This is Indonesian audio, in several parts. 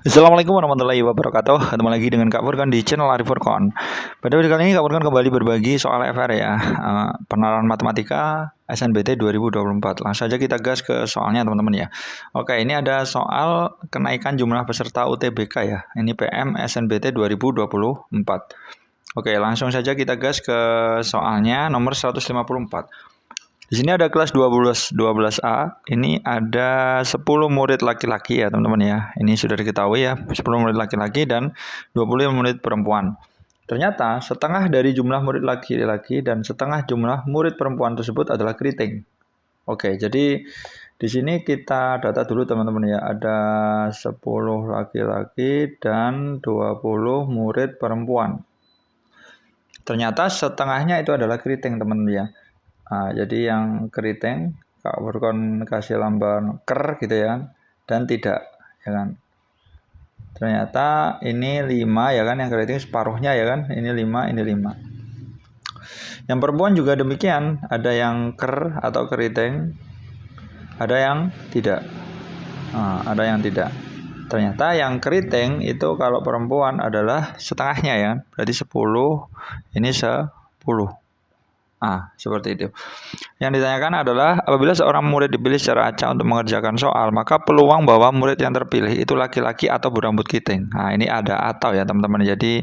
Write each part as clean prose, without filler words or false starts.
Assalamualaikum warahmatullahi wabarakatuh. Ketemu lagi dengan Kak Furkan di channel Arif Furkan. Pada video kali ini Kak Furkan kembali berbagi soal FR ya, penerapan matematika SNBT 2024. Langsung saja kita gas ke soalnya teman-teman ya. Oke, ini ada soal kenaikan jumlah peserta UTBK ya. Ini PM SNBT 2024. Oke, langsung saja kita gas ke soalnya nomor 154. Di sini ada kelas 12A. Ini ada 10 murid laki-laki ya, teman-teman ya. Ini sudah diketahui ya, 10 murid laki-laki dan 20 murid perempuan. Ternyata setengah dari jumlah murid laki-laki dan setengah jumlah murid perempuan tersebut adalah keriting. Oke, jadi di sini kita data dulu teman-teman ya. Ada 10 laki-laki dan 20 murid perempuan. Ternyata setengahnya itu adalah keriting teman-teman ya. Nah, jadi yang keriting Kak Furkon kasih lamban ker gitu ya, dan tidak ya kan. Ternyata ini 5 ya kan, yang keriting separuhnya ya kan, ini 5, ini 5. Yang perempuan juga demikian, ada yang ker atau keriting, ada yang tidak. Nah, ada yang tidak. Ternyata yang keriting itu kalau perempuan adalah setengahnya ya, berarti 10, ini 10. Seperti itu. Yang ditanyakan adalah apabila seorang murid dipilih secara acak untuk mengerjakan soal, maka peluang bahwa murid yang terpilih itu laki-laki atau berambut keriting. Nah, ini ada atau ya teman-teman. Jadi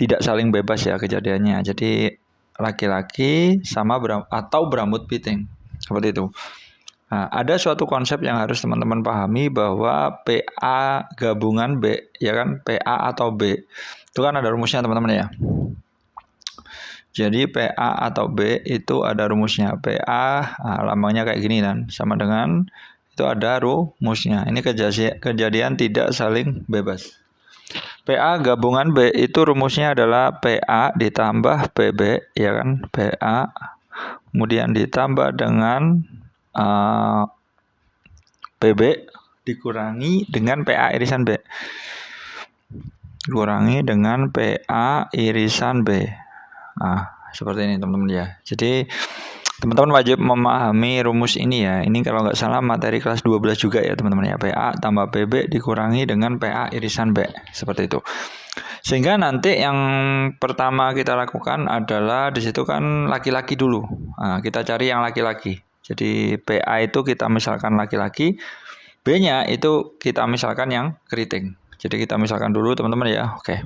tidak saling bebas ya kejadiannya. Jadi laki-laki sama atau berambut keriting. Seperti itu. Nah, ada suatu konsep yang harus teman-teman pahami bahwa PA gabungan B, ya kan? PA atau B. Itu kan ada rumusnya teman-teman ya. Jadi PA atau B itu ada rumusnya. PA lambangnya kayak gini kan, sama dengan itu ada rumusnya. Ini kejadian tidak saling bebas. PA gabungan B itu rumusnya adalah PA ditambah PB, ya kan? PA kemudian ditambah dengan PB dikurangi dengan PA irisan B. Dikurangi dengan PA irisan B. Seperti ini teman-teman ya. Jadi teman-teman wajib memahami rumus ini ya. Ini kalau nggak salah materi kelas 12 juga ya teman-teman ya. PA tambah PB dikurangi dengan PA irisan B. Seperti itu. Sehingga nanti yang pertama kita lakukan adalah di situ kan laki-laki dulu. Kita cari yang laki-laki. Jadi PA itu kita misalkan laki-laki, B-nya itu kita misalkan yang keriting. Jadi kita misalkan dulu teman-teman ya. Oke.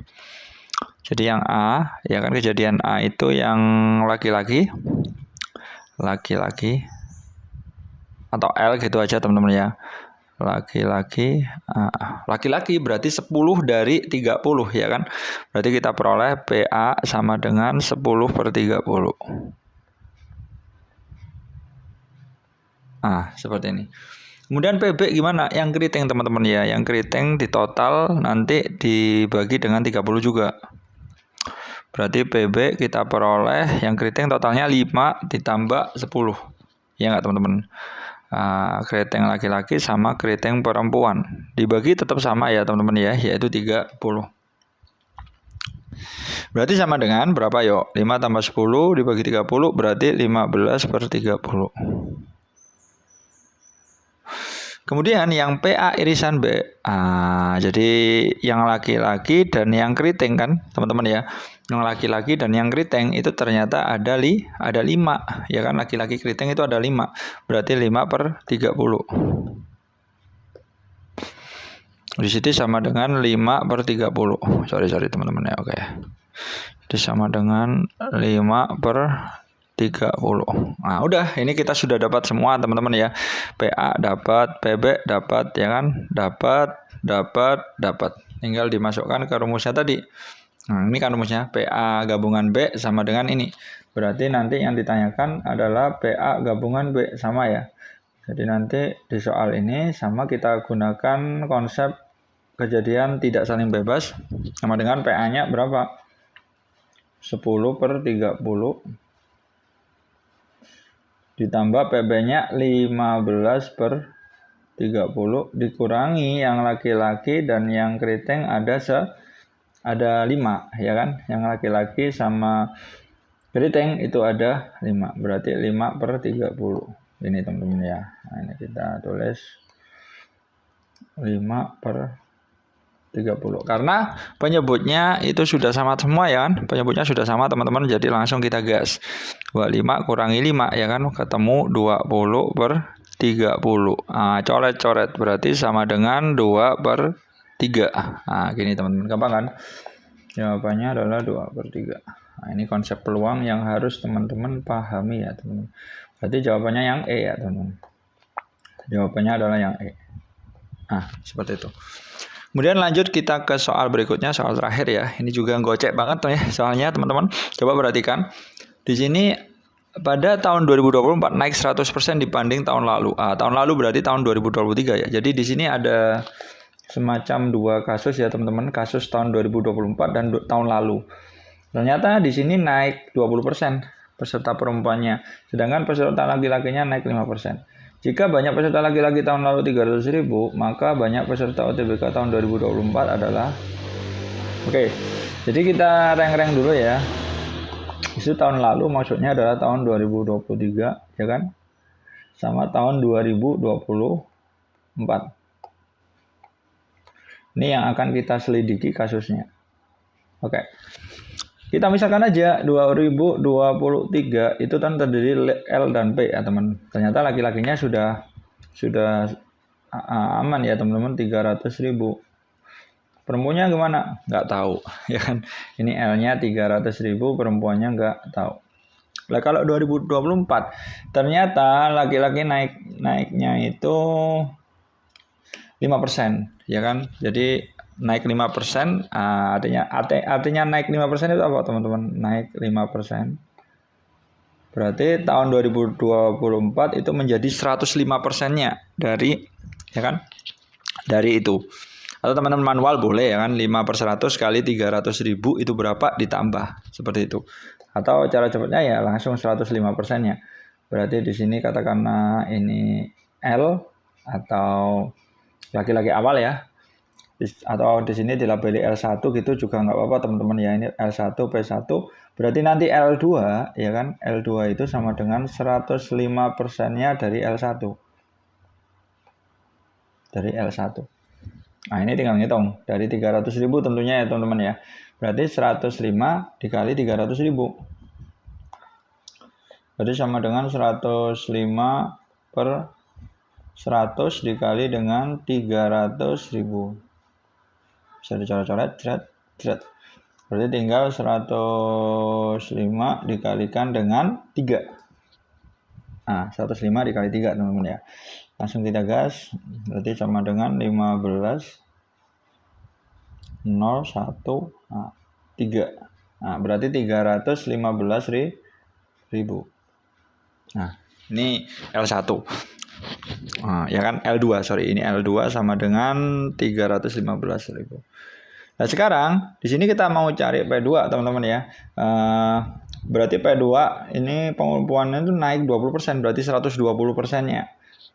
Jadi yang A, ya kan kejadian A itu yang laki-laki atau L gitu aja teman-teman ya. Laki-laki berarti 10 dari 30 ya kan. Berarti kita peroleh PA sama dengan 10 per 30. Seperti ini. Kemudian PB gimana? Yang keriting teman-teman ya. Yang keriting di total nanti dibagi dengan 30 juga. Berarti PB kita peroleh yang keriting totalnya 5 ditambah 10. Ya enggak teman-teman? Keriting laki-laki sama keriting perempuan. Dibagi tetap sama ya teman-teman ya, yaitu 30. Berarti sama dengan berapa yuk? 5 tambah 10 dibagi 30 berarti 15 per 30. Kemudian yang PA irisan B, jadi yang laki-laki dan yang keriting kan teman-teman ya. Yang laki-laki dan yang keriting itu ternyata ada 5 ya kan, laki-laki keriting itu ada 5. Berarti 5 per 30. Di sini sama dengan 5 per 30. Sorry teman-teman ya, oke. Jadi sama dengan 5 per 30. Udah, ini kita sudah dapat semua teman-teman ya. PA dapat, PB dapat ya kan? Dapat. Tinggal dimasukkan ke rumusnya tadi. Ini kan rumusnya PA gabungan B sama dengan ini. Berarti nanti yang ditanyakan adalah PA gabungan B sama ya. Jadi nanti di soal ini sama kita gunakan konsep kejadian tidak saling bebas sama dengan PA-nya berapa? 10 per 30 ditambah PB-nya 15 per 30 dikurangi yang laki-laki dan yang keriting ada 5 ya kan. Yang laki-laki sama keriting itu ada 5. Berarti 5 per 30. Ini teman-teman ya. Ini kita tulis 5 per 30. Karena penyebutnya itu sudah sama semua ya kan. Penyebutnya sudah sama teman-teman. Jadi langsung kita gas. 25 kurangi 5 ya kan. Ketemu 20 per 30. Nah, coret-coret berarti sama dengan 2 per 3. Nah, gini teman-teman. Gampang kan? Jawabannya adalah 2 per 3. Nah, ini konsep peluang yang harus teman-teman pahami ya teman-teman. Berarti jawabannya yang E ya teman-teman. Jawabannya adalah yang E. Nah, seperti itu. Kemudian lanjut kita ke soal berikutnya, soal terakhir ya. Ini juga gocek banget tuh ya soalnya teman-teman. Coba perhatikan. Di sini pada tahun 2024 naik 100% dibanding tahun lalu. Tahun lalu berarti tahun 2023 ya. Jadi di sini ada semacam dua kasus ya teman-teman. Kasus tahun 2024 dan tahun lalu. Ternyata di sini naik 20% peserta perempuannya. Sedangkan peserta laki-lakinya naik 5%. Jika banyak peserta laki-laki tahun lalu 300.000, maka banyak peserta UTBK tahun 2024 adalah Oke, jadi kita rank-rank dulu ya. Itu tahun lalu maksudnya adalah tahun 2023, ya kan? Sama tahun 2024. Ini yang akan kita selidiki kasusnya. Oke. Kita misalkan aja 2023 itu kan terdiri L dan P ya teman. Ternyata laki-lakinya sudah aman ya teman-teman 300.000. Perempuannya gimana? Nggak tahu ya kan. Ini L-nya 300.000, perempuannya nggak tahu. Nah kalau 2024 ternyata laki-laki naiknya itu 5% ya kan. Jadi naik 5%, artinya naik 5% itu apa teman-teman? Naik 5%. Berarti tahun 2024 itu menjadi 105%-nya dari ya kan? Dari itu. Atau teman-teman manual boleh ya kan, 5/100 kali 300.000 itu berapa ditambah seperti itu. Atau cara cepatnya ya langsung 105%-nya. Berarti di sini katakanlah ini L atau laki-laki awal ya. Atau di sini dilabeli L1 gitu juga nggak apa-apa teman-teman ya. Ini L1 P1 berarti nanti L2 ya kan, L2 itu sama dengan 105%-nya dari L1 Nah ini tinggal ngitung dari 300.000 tentunya ya teman-teman ya. Berarti 105 dikali 300.000 berarti sama dengan 105 per 100 dikali dengan 300.000. Bisa dicoret-coret, berarti tinggal 105 dikalikan dengan 3. Nah, 105 dikali 3 teman-teman ya. Langsung kita gas, berarti sama dengan 15 0 1 nah, 3. Nah, berarti 315.000. Nah, ini L1. Nah, ya kan L2, ini L2 sama dengan 315.000. Nah, sekarang di sini kita mau cari P2 teman-teman ya. Berarti P2 ini pengumpulannya itu naik 20%, berarti 120%-nya.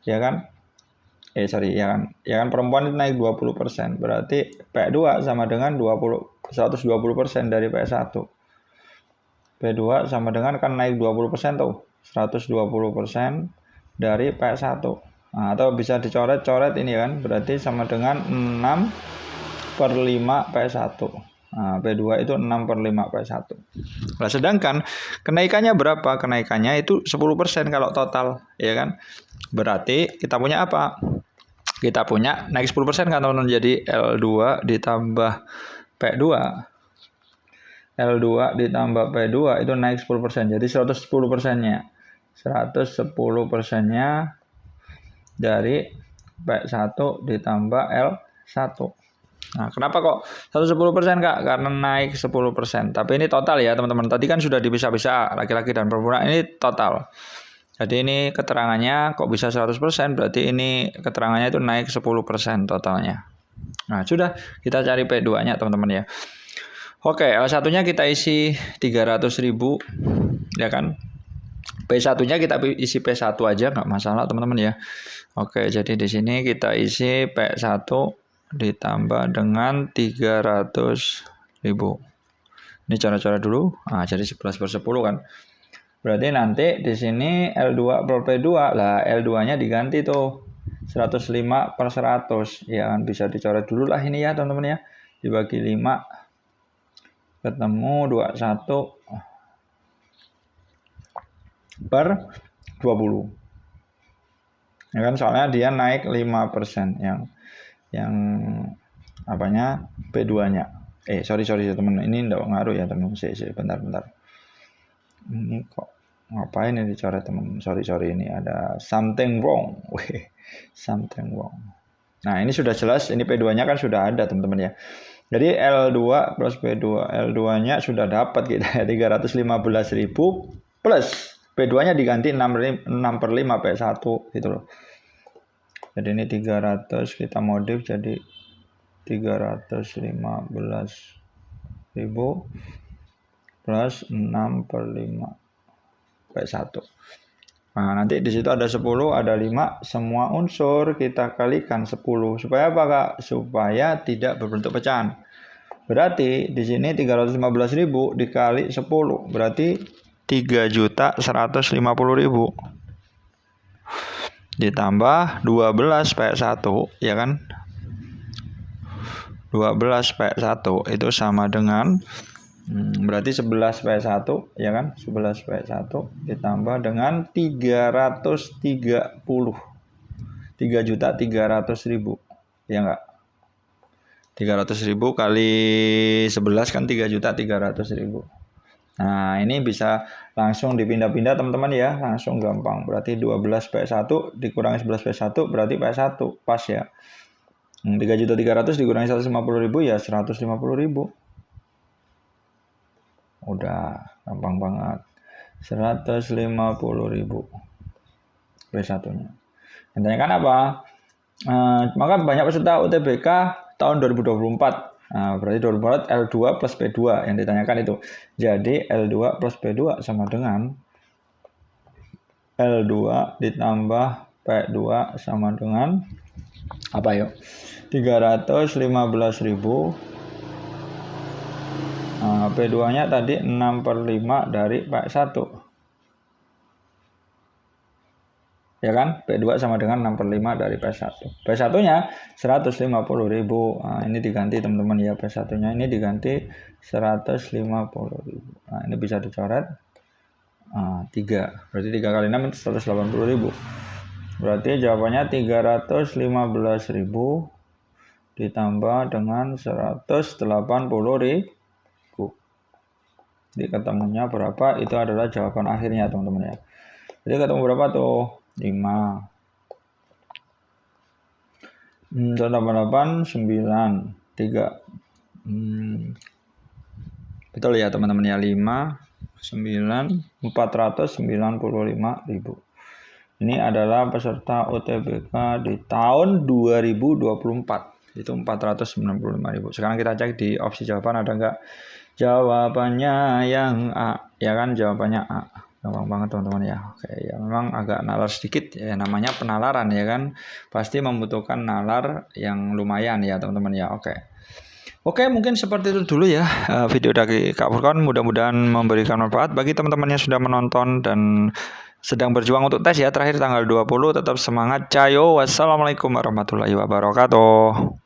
Ya kan? Ya kan perempuan itu naik 20%, berarti P2 sama dengan 120% dari P1. P2 sama dengan kan naik 20% tuh. 120% dari P1. Nah, atau bisa dicoret-coret ini kan, berarti sama dengan 6/5 P1. Nah, P2 itu 6/5 P1. Nah, sedangkan kenaikannya berapa? Kenaikannya itu 10% kalau total, ya kan? Berarti kita punya apa? Kita punya naik 10% kan teman-teman, jadi L2 ditambah P2. L2 ditambah P2 itu naik 10%, jadi 110%-nya. 110%-nya dari P1 ditambah L1. Nah, kenapa kok 110% Kak? Karena naik 10%. Tapi ini total ya teman-teman. Tadi kan sudah dipisah-pisah laki-laki dan perempuan. Ini total. Jadi ini keterangannya kok bisa 100%, berarti ini keterangannya itu naik 10% totalnya. Nah, sudah kita cari P2-nya teman-teman ya. Oke, L1-nya kita isi 300.000 ya kan. P1-nya kita isi P1 aja nggak masalah teman-teman ya. Oke, jadi di sini kita isi P1 ditambah dengan 300.000. Ini cara-cara dulu. Nah, jadi 11/10 kan. Berarti nanti di sini L2 per P2 lah, L2-nya diganti tuh. 105/100 ya kan, bisa dicoret dulu lah ini ya teman-teman ya, dibagi 5 ketemu 21/20 ya kan, soalnya dia naik 5% yang apanya P2 nya sorry ya teman, ini enggak ngaruh ya teman, bentar ini kok ngapain ini dicoret teman, sorry ini ada something wrong. Something wrong. Nah ini sudah jelas, ini P2 nya kan sudah ada teman-teman ya, jadi L2 plus P2, L2 nya sudah dapat kita 315.000 plus P2 nya diganti 6/5 P1 gitu loh. Jadi ini 300 kita modif jadi 315.000 plus 6/5 P1. Nah, nanti di situ ada 10, ada 5, semua unsur kita kalikan 10. Supaya apa, Kak? Supaya tidak berbentuk pecahan. Berarti di sini 315.000 dikali 10, berarti 3.150.000. Ditambah 12 P1 ya kan, 12 P1 itu sama dengan berarti 11 P1 ya kan, 11 P1 ditambah dengan 330, 3.300.000 ya enggak, 300.000 kali 11 kan 3.300.000. Nah ini bisa langsung dipindah-pindah teman-teman ya, langsung gampang. Berarti 12 P1 dikurangi 11 P1 berarti P1 pas ya. 3.300 dikurangi 150.000 ya 150.000. Udah gampang banget. 150.000 P1 nya. Intinya kan apa? Maka banyak peserta UTBK tahun 2024. Nah, berarti 2024 L2 plus P2 yang ditanyakan itu. Jadi L2 plus P2 sama dengan L2 ditambah P2 sama dengan apa yuk? 315.000. Nah, P2 nya tadi 6/5 dari P1. Ya kan, P2 sama dengan 6/5 dari P1. P1 nya 150.000. Nah, ini diganti teman-teman ya, P1 nya ini diganti 150.000. Nah, ini bisa dicoret 3, berarti 3 kali 6 itu 180.000. Berarti jawabannya 315.000 ditambah dengan 180.000. Jadi ketemunya berapa, itu adalah jawaban akhirnya teman-teman ya. Jadi ketemu berapa tuh? 5. 88, 9, 3. Betul ya teman-teman ya, 5, 9, 495.000. Ini adalah peserta UTBK di tahun 2024. Itu 495.000. Sekarang kita cek di opsi jawaban ada enggak jawabannya yang A. Ya kan, jawabannya A. Gampang banget teman-teman ya. Oke ya, memang agak nalar sedikit ya, namanya penalaran ya kan, pasti membutuhkan nalar yang lumayan ya teman-teman ya. Oke, mungkin seperti itu dulu ya video dari Kak Furqan, mudah-mudahan memberikan manfaat bagi teman-teman yang sudah menonton dan sedang berjuang untuk tes ya, terakhir tanggal 20. Tetap semangat, cayo. Wassalamualaikum warahmatullahi wabarakatuh.